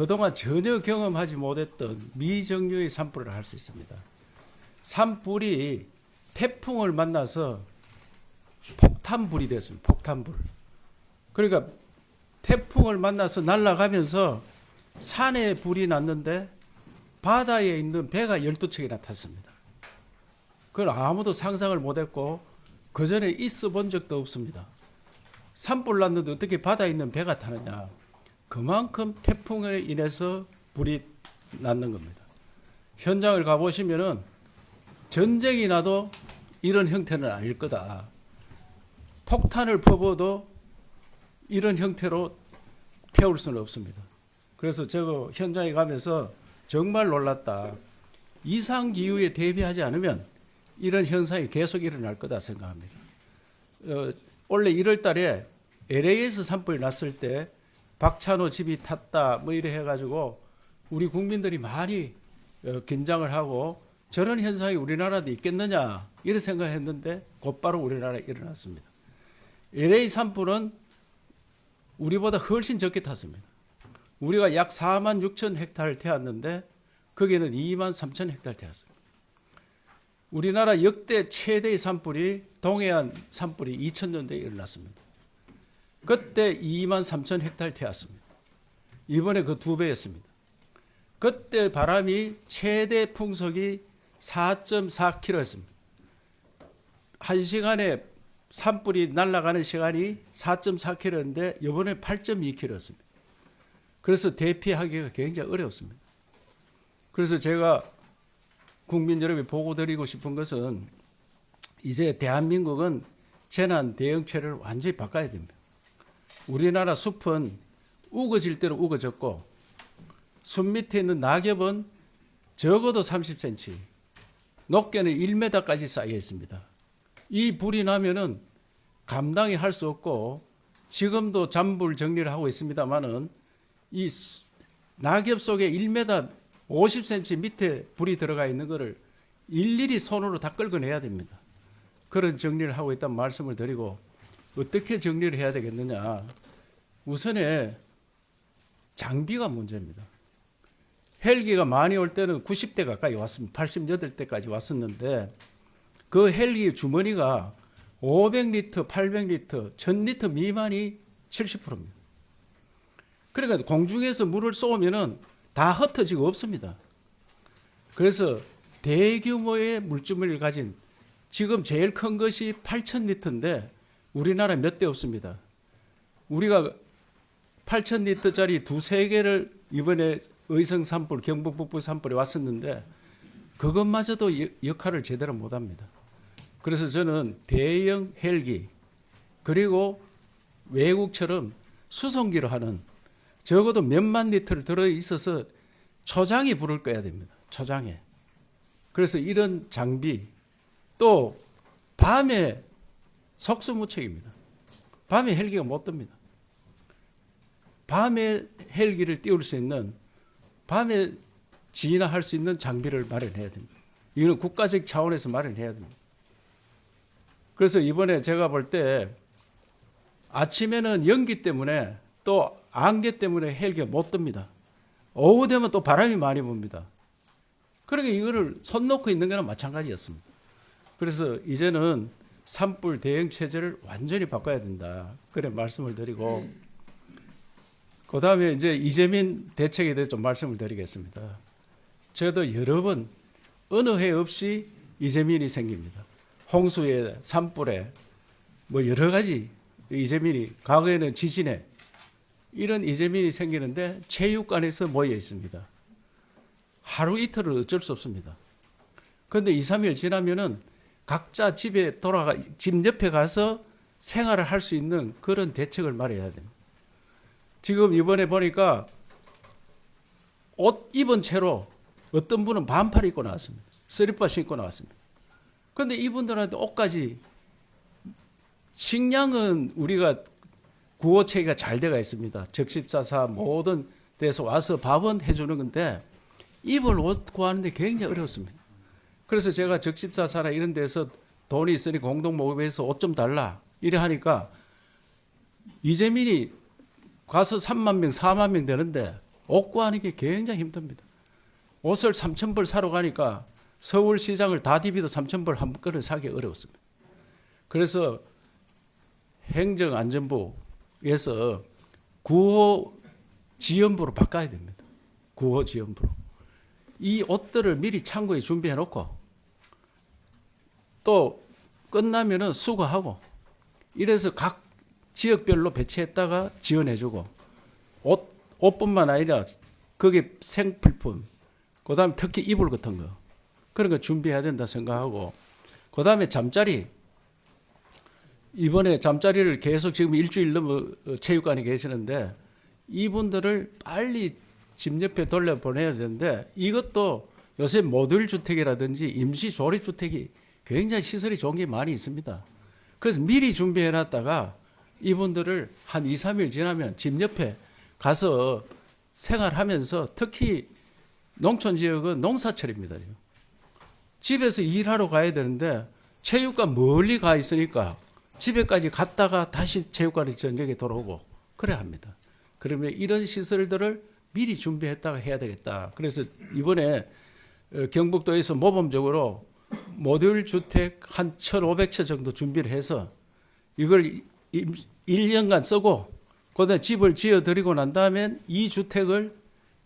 그동안 전혀 경험하지 못했던 미정류의 산불을 할 수 있습니다. 산불이 태풍을 만나서 폭탄불이 됐습니다. 폭탄불. 그러니까 태풍을 만나서 날아가면서 산에 불이 났는데 바다에 있는 배가 12척이나 탔습니다. 그걸 아무도 상상을 못했고 그전에 있어 본 적도 없습니다. 산불 났는데 어떻게 바다에 있는 배가 타느냐. 그만큼 태풍에 인해서 불이 났는 겁니다. 현장을 가보시면은 전쟁이 나도 이런 형태는 아닐 거다. 폭탄을 퍼부어도 이런 형태로 태울 수는 없습니다. 그래서 저거 현장에 가면서 정말 놀랐다. 이상기후에 대비하지 않으면 이런 현상이 계속 일어날 거다 생각합니다. 원래 1월 달에 LA에서 산불이 났을 때 박찬호 집이 탔다 뭐 이래 해가지고 우리 국민들이 많이 긴장을 하고 저런 현상이 우리나라도 있겠느냐 이런 생각했는데 곧바로 우리나라에 일어났습니다. LA 산불은 우리보다 훨씬 적게 탔습니다. 우리가 약 4만 6천 헥타를 태웠는데 거기는 2만 3천 헥타를 태웠습니다. 우리나라 역대 최대의 산불이 동해안 산불이 2000년대에 일어났습니다. 그때 2만 3천 헥타를 태웠습니다. 이번에 그 2배였습니다. 그때 바람이 최대 풍속이 4.4km였습니다. 1시간에 산불이 날아가는 시간이 4.4km인데 이번에 8.2km였습니다. 그래서 대피하기가 굉장히 어렵습니다. 그래서 제가 국민 여러분이 보고 드리고 싶은 것은 이제 대한민국은 재난 대응체를 완전히 바꿔야 됩니다. 우리나라 숲은 우거질 대로 우거졌고 숲 밑에 있는 낙엽은 적어도 30cm, 높게는 1m까지 쌓여 있습니다. 이 불이 나면은 감당이 할 수 없고 지금도 잔불 정리를 하고 있습니다만은 이 낙엽 속에 1m 50cm 밑에 불이 들어가 있는 것을 일일이 손으로 다 끌어내야 됩니다. 그런 정리를 하고 있다는 말씀을 드리고 어떻게 정리를 해야 되겠느냐. 우선에 장비가 문제입니다. 헬기가 많이 올 때는 90대 가까이 왔습니다. 88대까지 왔었는데 그 헬기 주머니가 500리터, 800리터, 1000리터 미만이 70%입니다. 그러니까 공중에서 물을 쏘면은 다 흩어지고 없습니다. 그래서 대규모의 물주머니를 가진 지금 제일 큰 것이 8,000리터인데 우리나라 몇 대 없습니다. 우리가 8,000리터짜리 두세 개를 이번에 의성 산불, 경북 북부 산불에 왔었는데 그것마저도 역할을 제대로 못합니다. 그래서 저는 대형 헬기 그리고 외국처럼 수송기로 하는 적어도 몇만 리터를 들어있어서 초장에 불을 꺼야 됩니다. 초장에. 그래서 이런 장비 또 밤에 속수무책입니다. 밤에 헬기가 못 뜹니다. 밤에 헬기를 띄울 수 있는 밤에 진화할 수 있는 장비를 마련해야 됩니다. 이거는 국가적 차원에서 마련해야 됩니다. 그래서 이번에 제가 볼 때 아침에는 연기 때문에 또 안개 때문에 헬기가 못 뜹니다. 오후 되면 또 바람이 많이 붑니다. 그러니까 이거를 손 놓고 있는 거랑 마찬가지였습니다. 그래서 이제는 산불 대응 체제를 완전히 바꿔야 된다. 그래 말씀을 드리고 그 다음에 이제 이재민 대책에 대해서 좀 말씀을 드리겠습니다. 저도 여러 번 어느 해 없이 이재민이 생깁니다. 홍수에 산불에 뭐 여러 가지 이재민이 과거에는 지진에 이런 이재민이 생기는데 체육관에서 모여 있습니다. 하루 이틀은 어쩔 수 없습니다. 그런데 2, 3일 지나면은 각자 집에 집 옆에 가서 생활을 할 수 있는 그런 대책을 마련해야 됩니다. 지금 이번에 보니까 옷 입은 채로 어떤 분은 반팔 입고 나왔습니다. 쓰리빠 신고 나왔습니다. 그런데 이분들한테 옷까지 식량은 우리가 구호체계가 잘 되어 있습니다. 적십사사 모든 데서 와서 밥은 해주는 건데 입을 옷 구하는데 굉장히 어렵습니다. 그래서 제가 적십사사나 이런 데서 돈이 있으니 공동 모금해서 옷 좀 달라 이래 하니까 이재민이 가서 3만 명, 4만 명 되는데 옷 구하는 게 굉장히 힘듭니다. 옷을 3,000벌 사러 가니까 서울시장을 다 디비도 3,000벌 한 건을 사기 어려웠습니다. 그래서 행정안전부에서 구호지원부로 바꿔야 됩니다. 구호지원부로. 이 옷들을 미리 창고에 준비해 놓고 또 끝나면은 수거하고 이래서 각 지역별로 배치했다가 지원해주고 옷뿐만 아니라 거기에 생필품, 그 다음에 특히 이불 같은 거 그런 거 준비해야 된다 생각하고 그 다음에 잠자리 이번에 잠자리를 계속 지금 일주일 넘어 체육관에 계시는데 이분들을 빨리 집 옆에 돌려보내야 되는데 이것도 요새 모듈 주택이라든지 임시 조립 주택이 굉장히 시설이 좋은 게 많이 있습니다. 그래서 미리 준비해 놨다가 이분들을 한 2, 3일 지나면 집 옆에 가서 생활하면서 특히 농촌 지역은 농사철입니다. 집에서 일하러 가야 되는데 체육관 멀리 가 있으니까 집에까지 갔다가 다시 체육관에 저녁에 돌아오고 그래야 합니다. 그러면 이런 시설들을 미리 준비했다가 해야 되겠다. 그래서 이번에 경북도에서 모범적으로 모듈 주택 한 1,500채 정도 준비를 해서 이걸 1년간 쓰고 그다음에 집을 지어드리고 난 다음에 이 주택을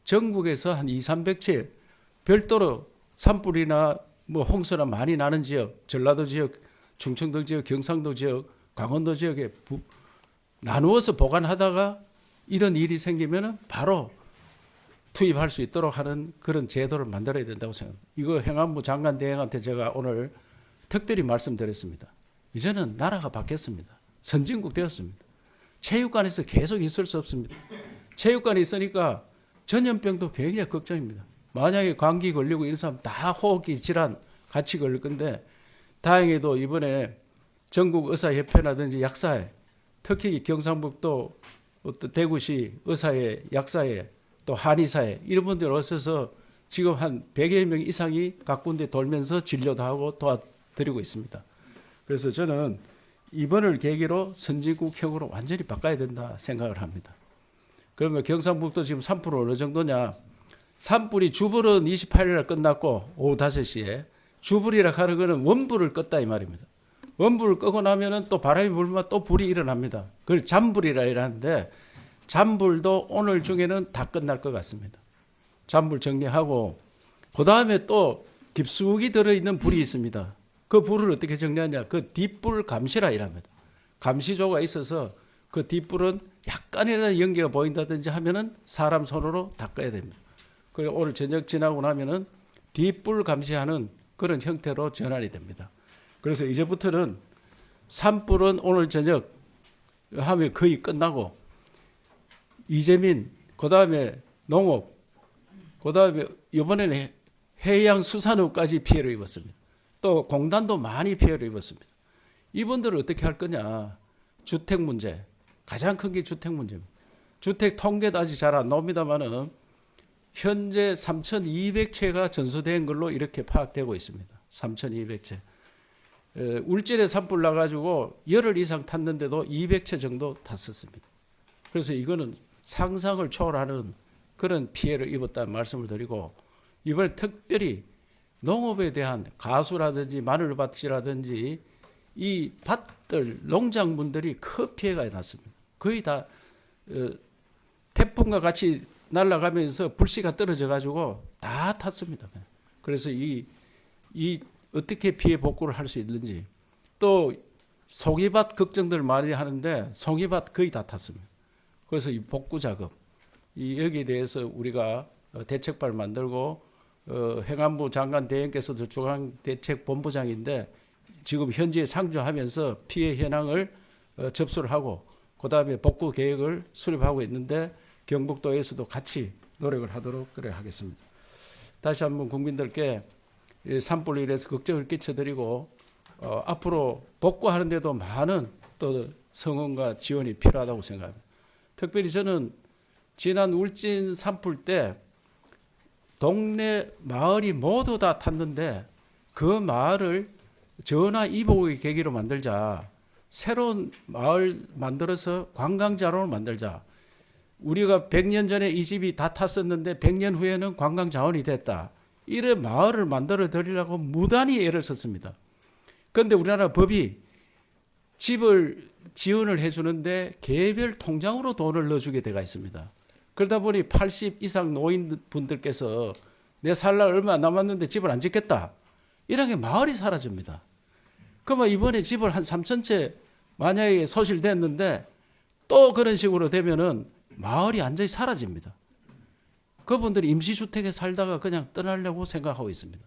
전국에서 한 2, 300채 별도로 산불이나 뭐 홍수나 많이 나는 지역, 전라도 지역, 충청도 지역, 경상도 지역, 강원도 지역에 나누어서 보관하다가 이런 일이 생기면 바로 투입할 수 있도록 하는 그런 제도를 만들어야 된다고 생각합니다. 이거 행안부 장관 대행한테 제가 오늘 특별히 말씀드렸습니다. 이제는 나라가 바뀌었습니다. 선진국 되었습니다. 체육관에서 계속 있을 수 없습니다. 체육관에 있으니까 전염병도 굉장히 걱정입니다. 만약에 감기 걸리고 이런 사람 다 호흡기 질환 같이 걸릴 건데 다행히도 이번에 전국 의사협회라든지 약사회 특히 경상북도 대구시 의사회, 약사회 또 한의사회 이런 분들 오셔서 지금 한 100여 명 이상이 각 군데 돌면서 진료도 하고 도와드리고 있습니다. 그래서 저는 이번을 계기로 선진국형으로 완전히 바꿔야 된다 생각을 합니다. 그러면 경상북도 지금 산불 어느 정도냐? 산불이 주불은 28일 날 끝났고 오후 5시에 주불이라 하는 거는 원불을 껐다 이 말입니다. 원불을 끄고 나면은 또 바람이 불면 또 불이 일어납니다. 그걸 잔불이라 하는데 잔불도 오늘 중에는 다 끝날 것 같습니다. 잔불 정리하고 그 다음에 또 깊숙이 들어있는 불이 있습니다. 그 불을 어떻게 정리하냐? 그 뒷불 감시라 이랍니다. 감시조가 있어서 그 뒷불은 약간이라도 연기가 보인다든지 하면은 사람 손으로 닦아야 됩니다. 그리고 오늘 저녁 지나고 나면은 뒷불 감시하는 그런 형태로 전환이 됩니다. 그래서 이제부터는 산불은 오늘 저녁 하면 거의 끝나고 이재민, 그 다음에 농업, 그 다음에 이번에는 해양수산업까지 피해를 입었습니다. 또 공단도 많이 피해를 입었습니다. 이분들을 어떻게 할 거냐. 주택 문제, 가장 큰 게 주택 문제입니다. 주택 통계도 아직 잘 안 나옵니다만은 현재 3,200채가 전소된 걸로 이렇게 파악되고 있습니다. 3,200채. 울진에 산불 나가지고 열흘 이상 탔는데도 200채 정도 탔었습니다. 그래서 이거는 상상을 초월하는 그런 피해를 입었다는 말씀을 드리고 이번에 특별히 농업에 대한 가수라든지 마늘밭이라든지 이 밭들 농장분들이 큰 피해가 났습니다. 거의 다 태풍과 같이 날아가면서 불씨가 떨어져 가지고 다 탔습니다. 그래서 이 어떻게 피해 복구를 할 수 있는지 또 송이밭 걱정들 많이 하는데 송이밭 거의 다 탔습니다. 그래서 이 복구 작업 여기에 대해서 우리가 대책발 만들고 행안부 장관 대행께서도 중앙대책본부장인데 지금 현지에 상주하면서 피해 현황을 접수를 하고 그다음에 복구 계획을 수립하고 있는데 경북도에서도 같이 노력을 하도록 그래 하겠습니다. 다시 한번 국민들께 산불로 인해서 걱정을 끼쳐드리고 앞으로 복구하는 데도 많은 또 성원과 지원이 필요하다고 생각합니다. 특별히 저는 지난 울진 산불 때 동네 마을이 모두 다 탔는데 그 마을을 전화 이복의 계기로 만들자. 새로운 마을 만들어서 관광자로 만들자. 우리가 100년 전에 이 집이 다 탔었는데 100년 후에는 관광 자원이 됐다. 이래 마을을 만들어 드리려고 무단히 애를 썼습니다. 그런데 우리나라 법이 집을 지원을 해주는데 개별 통장으로 돈을 넣어주게 돼가 있습니다. 그러다 보니 80 이상 노인분들께서 내 살 날 얼마 남았는데 집을 안 짓겠다. 이런 게 마을이 사라집니다. 그러면 이번에 집을 한 3,000채 만약에 소실됐는데 또 그런 식으로 되면은 마을이 완전히 사라집니다. 그분들이 임시주택에 살다가 그냥 떠나려고 생각하고 있습니다.